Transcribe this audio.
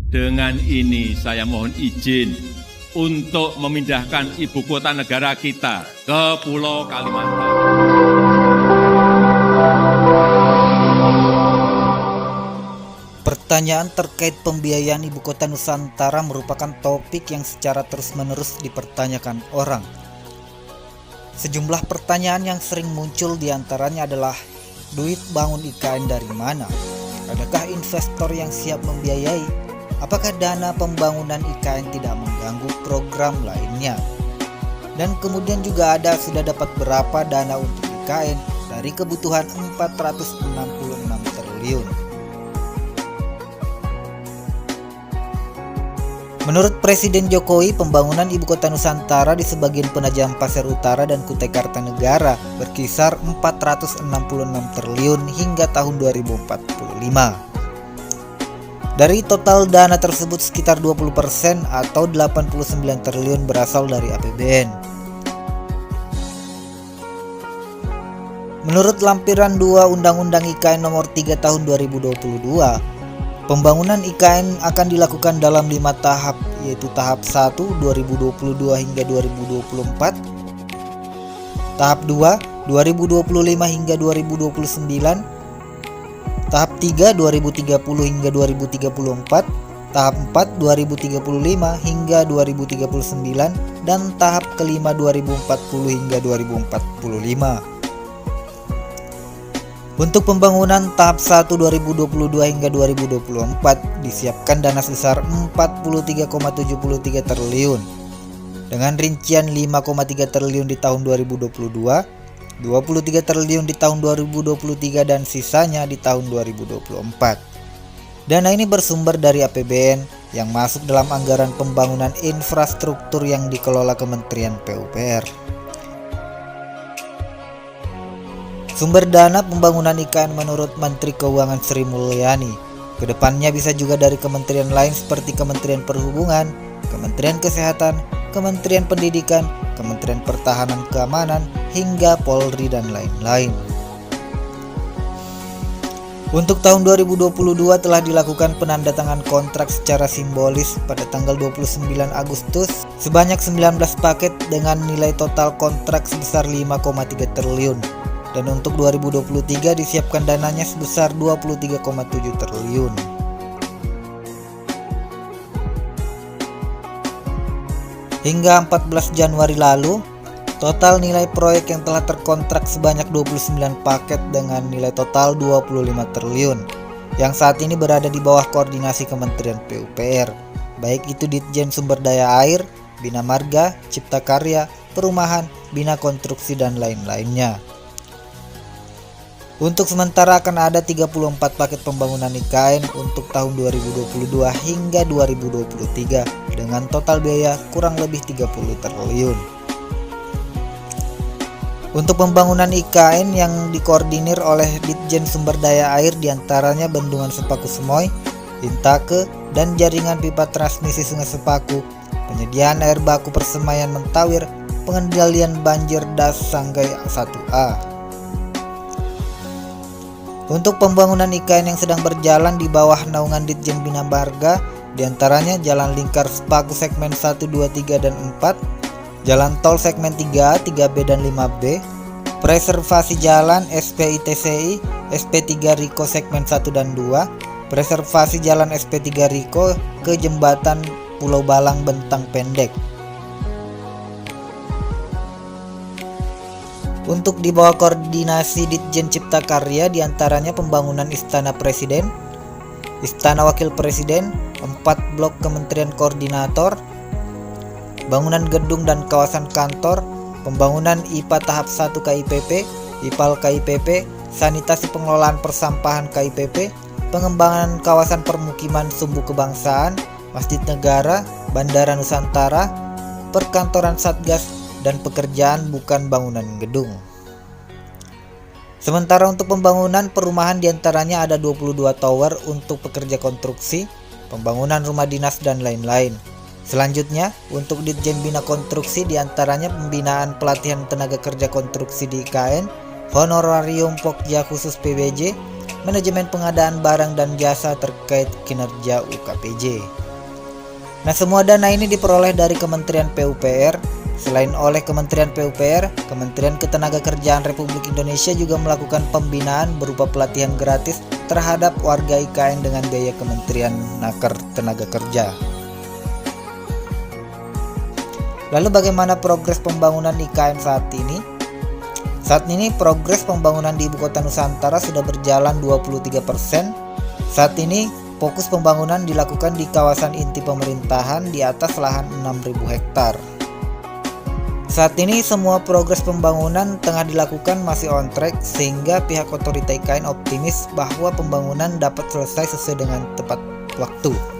Dengan ini saya mohon izin untuk memindahkan ibu kota negara kita ke Pulau Kalimantan. Pertanyaan terkait pembiayaan ibu kota Nusantara merupakan topik yang secara terus-menerus dipertanyakan orang. Sejumlah pertanyaan yang sering muncul diantaranya adalah, duit bangun IKN dari mana? Adakah investor yang siap membiayai? Apakah dana pembangunan IKN tidak mengganggu program lainnya? Dan kemudian juga ada sudah dapat berapa dana untuk IKN dari kebutuhan 466 triliun. Menurut Presiden Jokowi, pembangunan ibu kota Nusantara di sebagian penajam Pasir Utara dan Kutai Kartanegara berkisar 466 triliun hingga tahun 2045. Dari total dana tersebut sekitar 20% atau 89 triliun berasal dari APBN. Menurut lampiran 2 Undang-Undang IKN nomor 3 tahun 2022, pembangunan IKN akan dilakukan dalam 5 tahap, yaitu tahap 1 2022 hingga 2024, tahap 2 2025 hingga 2029, tahap 3 2030 hingga 2034, tahap 4 2035 hingga 2039, dan tahap kelima 2040 hingga 2045. Untuk pembangunan tahap 1 2022 hingga 2024 disiapkan dana sebesar 43,73 triliun dengan rincian 5,3 triliun di tahun 2022, 23 triliun di tahun 2023 dan sisanya di tahun 2024. Dana ini bersumber dari APBN yang masuk dalam anggaran pembangunan infrastruktur yang dikelola Kementerian PUPR. Sumber dana pembangunan IKN menurut Menteri Keuangan Sri Mulyani, kedepannya bisa juga dari kementerian lain seperti Kementerian Perhubungan, Kementerian Kesehatan, Kementerian Pendidikan, Kementerian Pertahanan Keamanan, hingga Polri dan lain-lain. Untuk tahun 2022 telah dilakukan penandatangan kontrak secara simbolis pada tanggal 29 Agustus sebanyak 19 paket dengan nilai total kontrak sebesar 5,3 triliun. Dan untuk 2023 disiapkan dananya sebesar 23,7 triliun. Hingga 14 Januari lalu, total nilai proyek yang telah terkontrak sebanyak 29 paket dengan nilai total 25 triliun yang saat ini berada di bawah koordinasi Kementerian PUPR, baik itu Ditjen Sumber Daya Air, Bina Marga, Cipta Karya, Perumahan, Bina Konstruksi, dan lain-lainnya. Untuk sementara akan ada 34 paket pembangunan IKN untuk tahun 2022 hingga 2023 dengan total biaya kurang lebih 30 triliun. Untuk pembangunan IKN yang dikoordinir oleh Ditjen Sumber Daya Air diantaranya Bendungan Sepaku Semoy, Intake, dan jaringan pipa transmisi Sungai Sepaku, penyediaan air baku Persemaian Mentawir, pengendalian banjir Das Sanggai 1A. Untuk pembangunan IKN yang sedang berjalan di bawah naungan Ditjen Bina Marga diantaranya Jalan Lingkar Sepaku segmen 1, 2, 3, dan 4, Jalan Tol segmen 3A, 3B, dan 5B, Preservasi Jalan SPITCI, SP3 Riko segmen 1 dan 2, Preservasi Jalan SP3 Riko ke Jembatan Pulau Balang Bentang Pendek. Untuk di bawah koordinasi Ditjen Cipta Karya diantaranya pembangunan Istana Presiden, Istana Wakil Presiden, 4 blok Kementerian Koordinator, bangunan gedung dan kawasan kantor, pembangunan IPA tahap 1 KIPP, IPAL KIPP, sanitasi pengelolaan persampahan KIPP, pengembangan kawasan permukiman sumbu kebangsaan, Masjid Negara, Bandara Nusantara, perkantoran Satgas, dan pekerjaan bukan bangunan gedung. Sementara untuk pembangunan perumahan diantaranya ada 22 tower untuk pekerja konstruksi, pembangunan rumah dinas, dan lain-lain. Selanjutnya, untuk Ditjen Bina Konstruksi diantaranya pembinaan pelatihan tenaga kerja konstruksi di IKN, honorarium Pokja khusus PBJ, manajemen pengadaan barang dan jasa terkait kinerja UKPJ. Nah, semua dana ini diperoleh dari Kementerian PUPR. Selain oleh Kementerian PUPR, Kementerian Ketenagakerjaan Republik Indonesia juga melakukan pembinaan berupa pelatihan gratis terhadap warga IKN dengan biaya Kementerian Naker Tenaga Kerja. Lalu bagaimana progres pembangunan IKN saat ini? Saat ini progres pembangunan di Ibu Kota Nusantara sudah berjalan 23%. Saat ini fokus pembangunan dilakukan di kawasan inti pemerintahan di atas lahan 6.000 hektar. Saat ini semua progres pembangunan tengah dilakukan masih on track sehingga pihak otorita IKN optimis bahwa pembangunan dapat selesai sesuai dengan tepat waktu.